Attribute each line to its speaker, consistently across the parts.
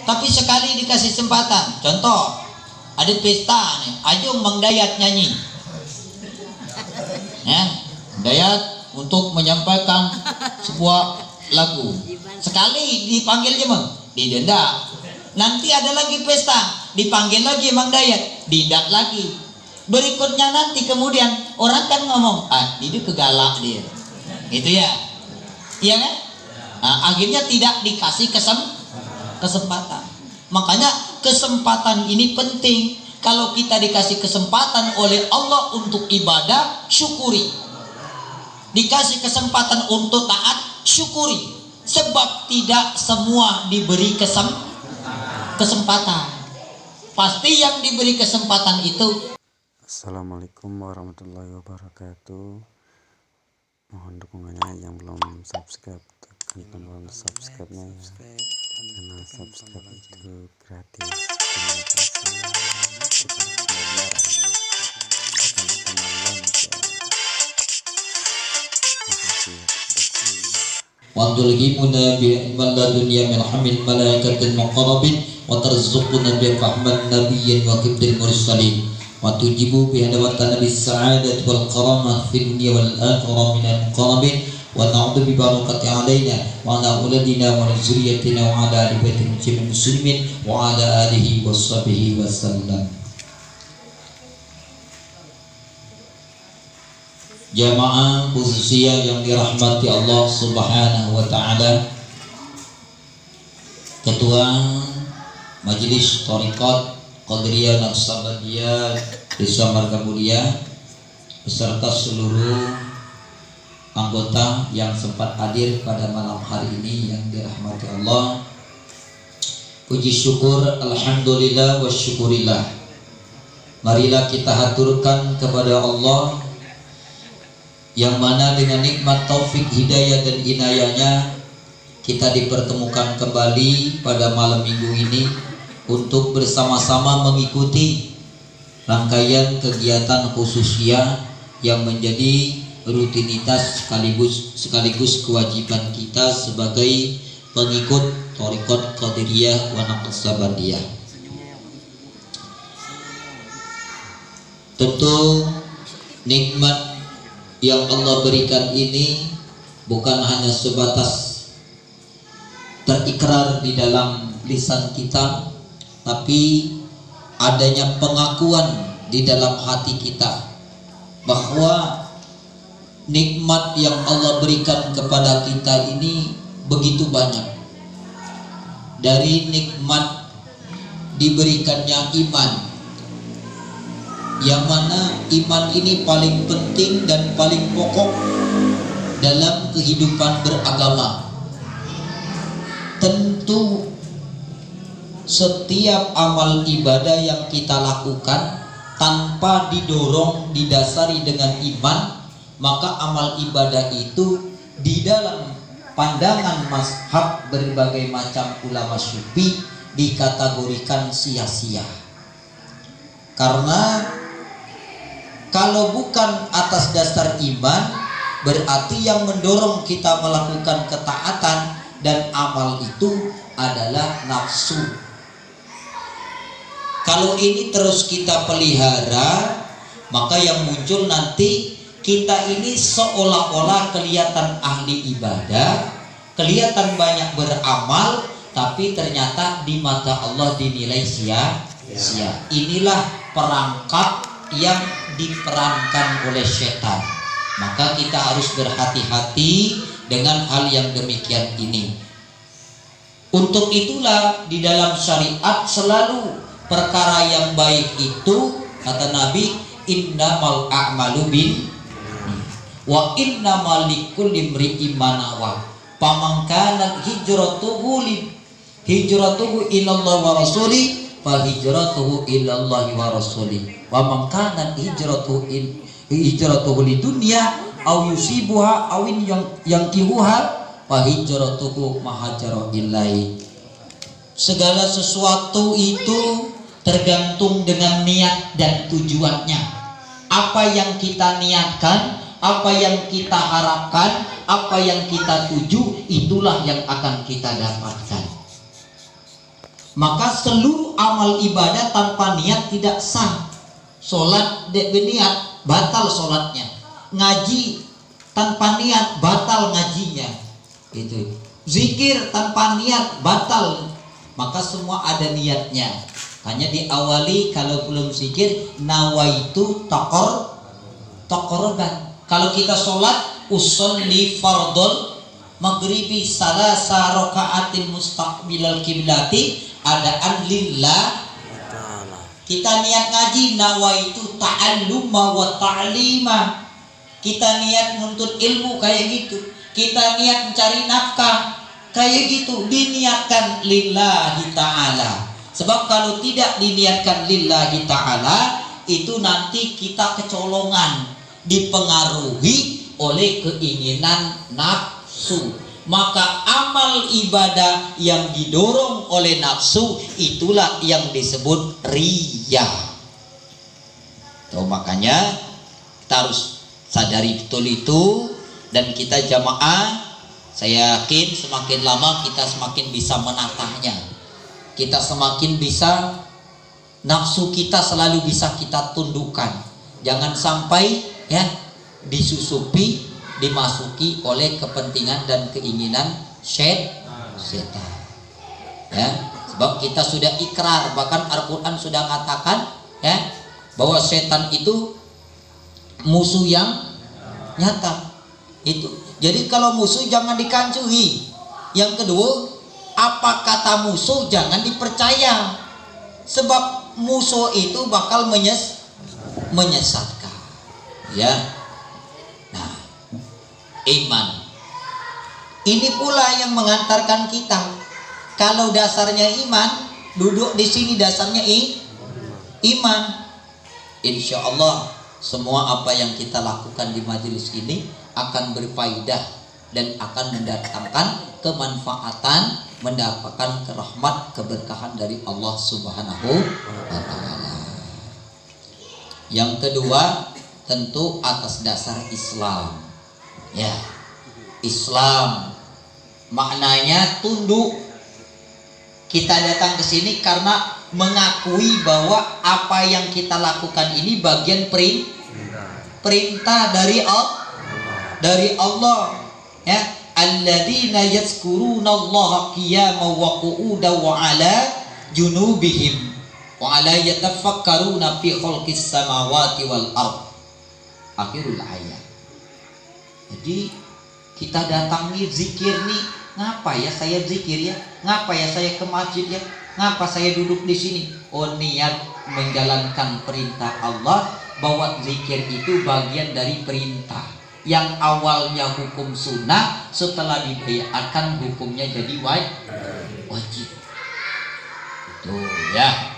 Speaker 1: Tapi sekali dikasih kesempatan, contoh ada pesta nih, ayo Mang Dayat nyanyi, ya, Dayat untuk menyampaikan sebuah lagu. Sekali dipanggil aja Mang, didenda. Nanti ada lagi pesta, dipanggil lagi Mang Dayat, didak lagi. Berikutnya nanti kemudian orang kan ngomong, ini kegalak dia, gitu ya, iya kan? Nah, akhirnya tidak dikasih kesempatan. Makanya kesempatan ini penting. Kalau kita dikasih kesempatan oleh Allah untuk ibadah, syukuri. Dikasih kesempatan untuk taat, syukuri. Sebab tidak semua diberi kesempatan. Pasti yang diberi kesempatan itu.
Speaker 2: Assalamualaikum warahmatullahi wabarakatuh. Mohon dukungannya yang belum subscribe, tekan tombol subscribe-nya ya. Karena subscribe itu gratis. Terima kasih.
Speaker 1: Wa tulhimuna bi dunya min hamil malaikatil muqarrabin wa tarzuquna bi rahman nabiyyin wa kibdil mursalin wa tujibu bi hadawatan nabi sa'adat wal karamah fid dunya wal akhirah minal muqarrabin wa na'udzu bi barakati alaina wa ala auladina wa zurriyyatina wa ala ali baitil muslimin wa ala alihi washabbihi wasallam. Jamaah khususnya yang dirahmati Allah Subhanahu wa taala, Ketua Majelis Thariqat Qadiriyah Naqsabandiyah Desa Margamulia beserta seluruh anggota yang sempat hadir pada malam hari ini yang dirahmati Allah. Puji syukur alhamdulillah wa syukurillah. Marilah kita haturkan kepada Allah yang mana dengan nikmat taufik hidayah dan inayahnya kita dipertemukan kembali pada malam minggu ini untuk bersama-sama mengikuti rangkaian kegiatan khususnya yang menjadi rutinitas sekaligus kewajiban kita sebagai pengikut Thariqat Qadiriyah wa Naqsabandiyah. Tentu nikmat yang Allah berikan ini bukan hanya sebatas terikrar di dalam lisan kita, tapi adanya pengakuan di dalam hati kita bahwa nikmat yang Allah berikan kepada kita ini begitu banyak. Dari nikmat diberikannya iman, yang mana iman ini paling penting dan paling pokok dalam kehidupan beragama. Tentu setiap amal ibadah yang kita lakukan tanpa didasari dengan iman, maka amal ibadah itu di dalam pandangan mazhab berbagai macam ulama sufi dikategorikan sia-sia. Karena kalau bukan atas dasar iman, berarti yang mendorong kita melakukan ketaatan dan amal itu adalah nafsu. Kalau ini terus kita pelihara, maka yang muncul nanti kita ini seolah-olah kelihatan ahli ibadah, kelihatan banyak beramal, tapi ternyata di mata Allah dinilai sia-sia. Inilah perangkap yang diperankan oleh setan. Maka kita harus berhati-hati dengan hal yang demikian ini. Untuk itulah di dalam syariat selalu perkara yang baik itu, kata Nabi, innamal a'malu bin wa innamal likulli imri'in ma nawa. Faman kana hijratuhu ilallah wa rasuli fa hijratuhu ilallah wa rasuli. Wa man kana hijratuhu lidunya aw yusibuha aw yang kihuha fa hijratuhu mahajara ilai. Segala sesuatu itu tergantung dengan niat dan tujuannya. Apa yang kita niatkan, apa yang kita harapkan, apa yang kita tuju, itulah yang akan kita dapatkan. maka seluruh amal ibadah tanpa niat tidak sah. Sholat niat batal sholatnya, ngaji tanpa niat batal ngajinya, gitu. Zikir tanpa niat batal, maka semua ada niatnya. Hanya diawali kalau belum zikir nawaitu taqarruban. Kalau kita sholat usolli fardhol maghribi salasa rakaatin mustaqbilal kiblati adaan lillah. Kita niat ngaji nawaitu ta'alluma wa ta'lima. Kita niat menuntut ilmu kayak gitu. Kita niat mencari nafkah kayak gitu, diniatkan lillahi ta'ala. Sebab kalau tidak diniatkan lillahi ta'ala, itu nanti kita kecolongan, dipengaruhi oleh keinginan nafsu. Maka amal ibadah yang didorong oleh nafsu itulah yang disebut riya. Tuh, makanya kita harus sadari betul itu. Dan kita jamaah, saya yakin semakin lama kita semakin bisa menatahnya. Kita semakin bisa, nafsu kita selalu bisa kita tundukkan. Jangan sampai ya disusupi, dimasuki oleh kepentingan dan keinginan setan. Ya, sebab kita sudah ikrar, bahkan Al-Qur'an sudah mengatakan ya bahwa setan itu musuh yang nyata. Itu. Jadi kalau musuh jangan dikancuhi. Yang kedua, apa kata musuh jangan dipercaya. Sebab musuh itu bakal menyesatkan. Ya. Nah, iman. Ini pula yang mengantarkan kita. Kalau dasarnya iman, duduk di sini dasarnya iman. Insya Allah semua apa yang kita lakukan di majelis ini akan berfaedah dan akan mendatangkan kemanfaatan, mendapatkan rahmat, keberkahan dari Allah Subhanahu wa Ta'ala. Yang kedua, tentu atas dasar Islam. Ya, Islam maknanya tunduk. Kita datang ke sini karena mengakui bahwa apa yang kita lakukan ini bagian perintah dari Allah, ya, alladzina yazkurunallaha qiyaman wa qu'udan wa 'ala junubihim wa 'ala yatafakkaruna fi khalqis samawati wal ard. Akhirul ayat. Jadi kita datang nih zikir nih, ngapa ya saya zikir ya? Ngapa ya saya ke masjid ya? Ngapa saya duduk di sini? Oh, niat menjalankan perintah Allah, bahwa zikir itu bagian dari perintah. Yang awalnya hukum sunnah, setelah dibaiatkan hukumnya jadi wajib. Itu ya.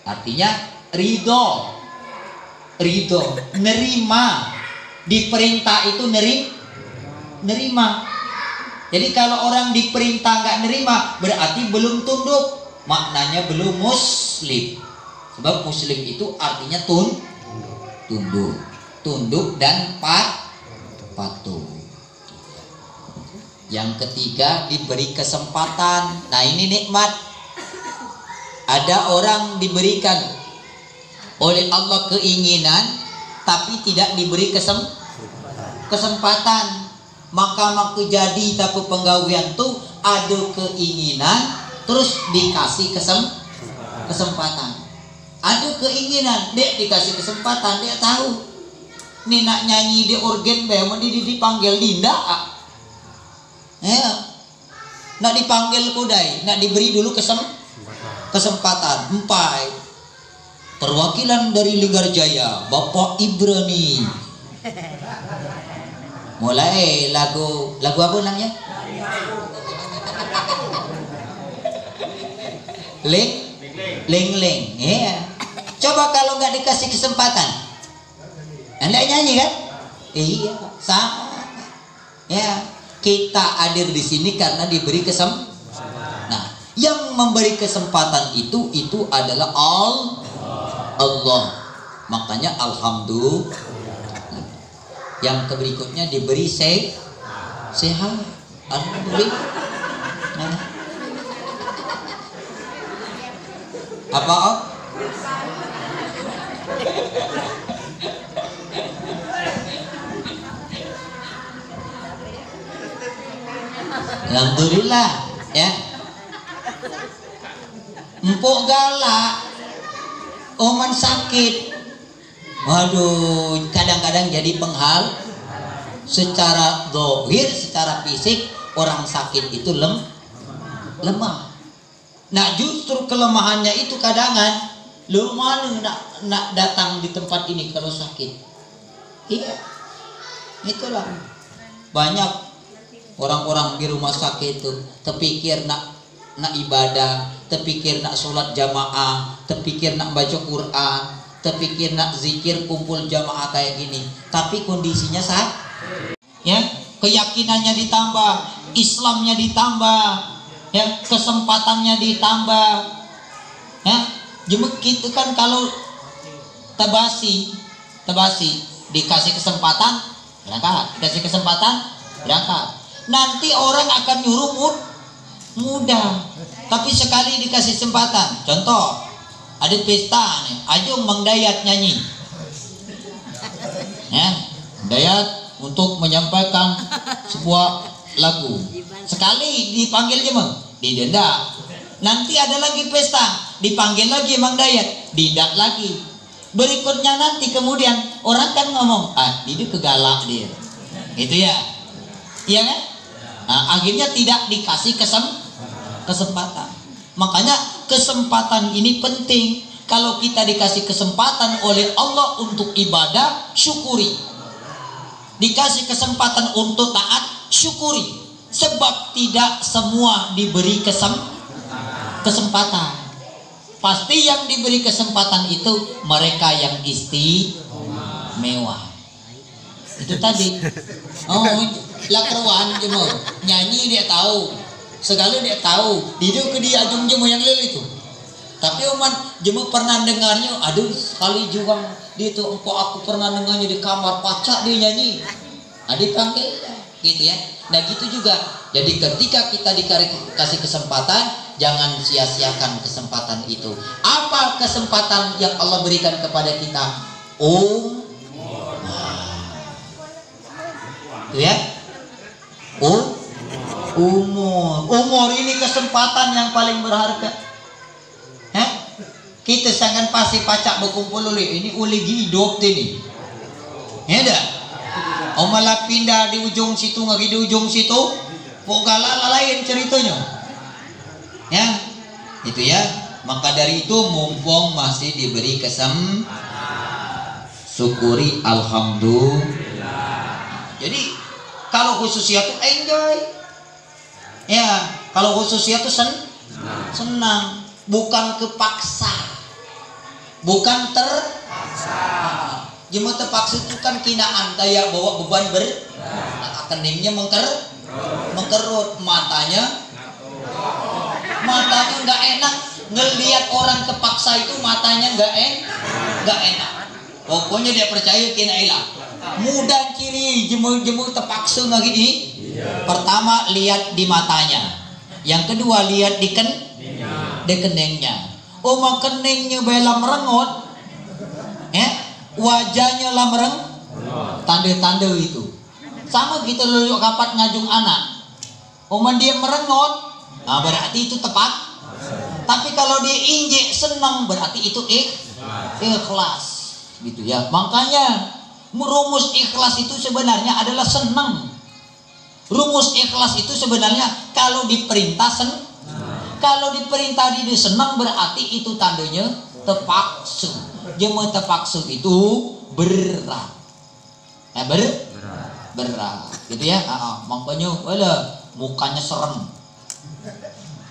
Speaker 1: Artinya ridho, nerima. Diperintah itu nerima. Jadi kalau orang diperintah nggak nerima, berarti belum tunduk. Maknanya belum muslim. Sebab muslim itu artinya tunduk dan patuh. Yang ketiga, diberi kesempatan. Nah, ini nikmat. Ada orang diberikan oleh Allah keinginan, tapi tidak diberi kesempatan. Maka jadi tapi penggawean tuh ada keinginan, terus dikasih kesempatan. Ada keinginan, dek dikasih kesempatan, dia tahu. Nih nak nyanyi di organ mau dipanggil Dinda. Ya. Nak dipanggil kudai, nak diberi dulu kesempatan. Empai. Perwakilan dari Linggarjaya, Bapak Ibrani. Mulai lagu apa namanya? Ling. Ya. Coba kalau nggak dikasih kesempatan, Anda nyanyi kan? Iya, sama. Ya, kita hadir di sini karena diberi kesempatan. Nah, yang memberi kesempatan itu adalah Allah. Makanya alhamdulillah. Yang berikutnya diberi sehat. Alhamdulillah. Nah. Apa Om? Alhamdulillah ya. Empuk galak, oman sakit. Waduh, kadang-kadang jadi penghal. Secara zahir, secara fisik orang sakit itu lemah. Nah justru kelemahannya itu kadangan lu mana nak datang di tempat ini kalau sakit. Iya, itulah banyak orang-orang di rumah sakit itu terpikir nak ibadah, terpikir nak sholat jamaah, terpikir nak baca Quran, terpikir nak zikir kumpul jamaah kayak gini, tapi kondisinya ya, keyakinannya ditambah, Islamnya ditambah, ya, kesempatannya ditambah, ya. Jemuk itu kan kalau tabasi dikasih kesempatan berangkat. Nanti orang akan nyuruh mudah, tapi sekali dikasih kesempatan. Contoh, ada pesta nih, ayo Mang Dayat nyanyi, ya, Dayat untuk menyampaikan sebuah lagu. Sekali dipanggil Jemeng, didenda. Nanti ada lagi pesta, dipanggil lagi Mang Dayat, didak lagi. Berikutnya nanti kemudian orang kan ngomong, ini kegalak dia, gitu ya, iya kan? Nah, akhirnya tidak dikasih kesempatan. Makanya kesempatan ini penting. Kalau kita dikasih kesempatan oleh Allah untuk ibadah, syukuri. Dikasih kesempatan untuk taat, syukuri. Sebab tidak semua diberi kesempatan. Pasti yang diberi kesempatan itu mereka yang istimewa. Itu tadi. Oh, lakerwan jemo, nyanyi dia tahu, segala dia tahu. Hidup ke dia ajung jemo yang lel itu. Tapi Oman jemo pernah dengarnya, aduh sekali juga dia itu aku pernah dengarnya di kamar pacak dia nyanyi. Dipanggil gitu ya. Nah gitu juga. Jadi ketika kita dikasih kesempatan, jangan sia-siakan kesempatan itu. Apa kesempatan yang Allah berikan kepada kita? Itu ya. Umur ini kesempatan yang paling berharga. Kita sangat pasti pacak berkumpul ini uli hidup ini. Ya dah. Malah pindah di ujung situ ngagi di ujung situ, pokoknya lain ceritanya. Ya, itu ya. Maka dari itu mumpung masih diberi syukuri alhamdulillah. Jadi kalau khususnya tuh enjoy. Ya, kalau khususnya tuh senang, bukan kepaksa. Bukan terpaksa. Jemaah terpaksa itu kan kinaan kayak bawa beban keningnya mengkerut, matanya nggak enak ngelihat orang kepaksa itu, matanya nggak enak. Pokoknya dia percaya kina ilah. Mudah ciri jemu terpaksa nggak gini. Pertama lihat di matanya, yang kedua lihat di keningnya. Mak keningnya bela merengut, ya. Wajahnya lah tanda-tanda itu sama kita luluk kapat ngajung anak, oman dia merengot, nah berarti itu tepat. Tapi kalau dia injek senang, berarti itu ikhlas gitu ya. Makanya rumus ikhlas itu sebenarnya adalah senang. Rumus ikhlas itu sebenarnya kalau diperintah kalau diperintah dia senang, berarti itu tandanya terpaksa. Jemaah terpaksa itu berat. Berat gitu ya. Makanya mukanya serem.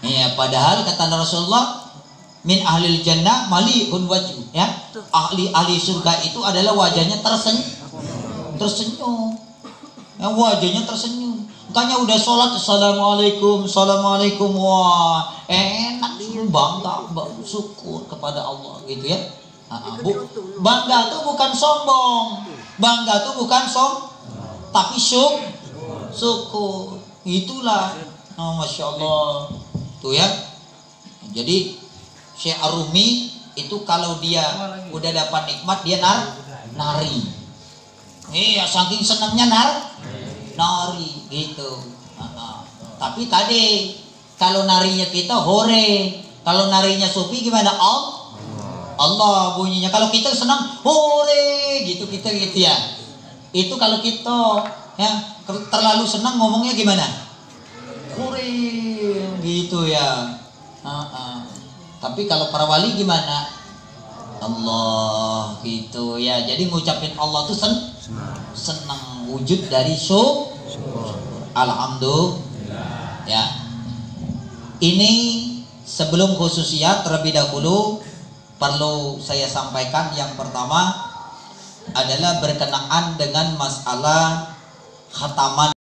Speaker 1: Ya, padahal kata Rasulullah, min ahlil jannah malihun wajhu, ya. Ahli surga itu adalah wajahnya tersenyum. Ya, wajahnya tersenyum. Makanya udah sholat, assalamualaikum, wah enak, bangga, syukur kepada Allah gitu ya. Bangga itu bukan sombong, tapi syukur. Itulah, masya Allah, tuh ya. Jadi Syekh Ar-Rumi itu kalau dia udah dapat nikmat dia nari. Iya, saking senangnya nari gitu. Tapi tadi kalau narinya kita hore, kalau narinya sufi gimana? Allah bunyinya. Kalau kita senang hore gitu kita gitu ya. Itu kalau kita ya terlalu senang ngomongnya gimana? Hore gitu ya. Tapi kalau para wali gimana? Allah gitu ya. Jadi ngucapin Allah tuh senang, wujud dari syukur. Alhamdulillah. Ya. Ini sebelum khususiyat terlebih dahulu perlu saya sampaikan yang pertama adalah berkenaan dengan masalah khataman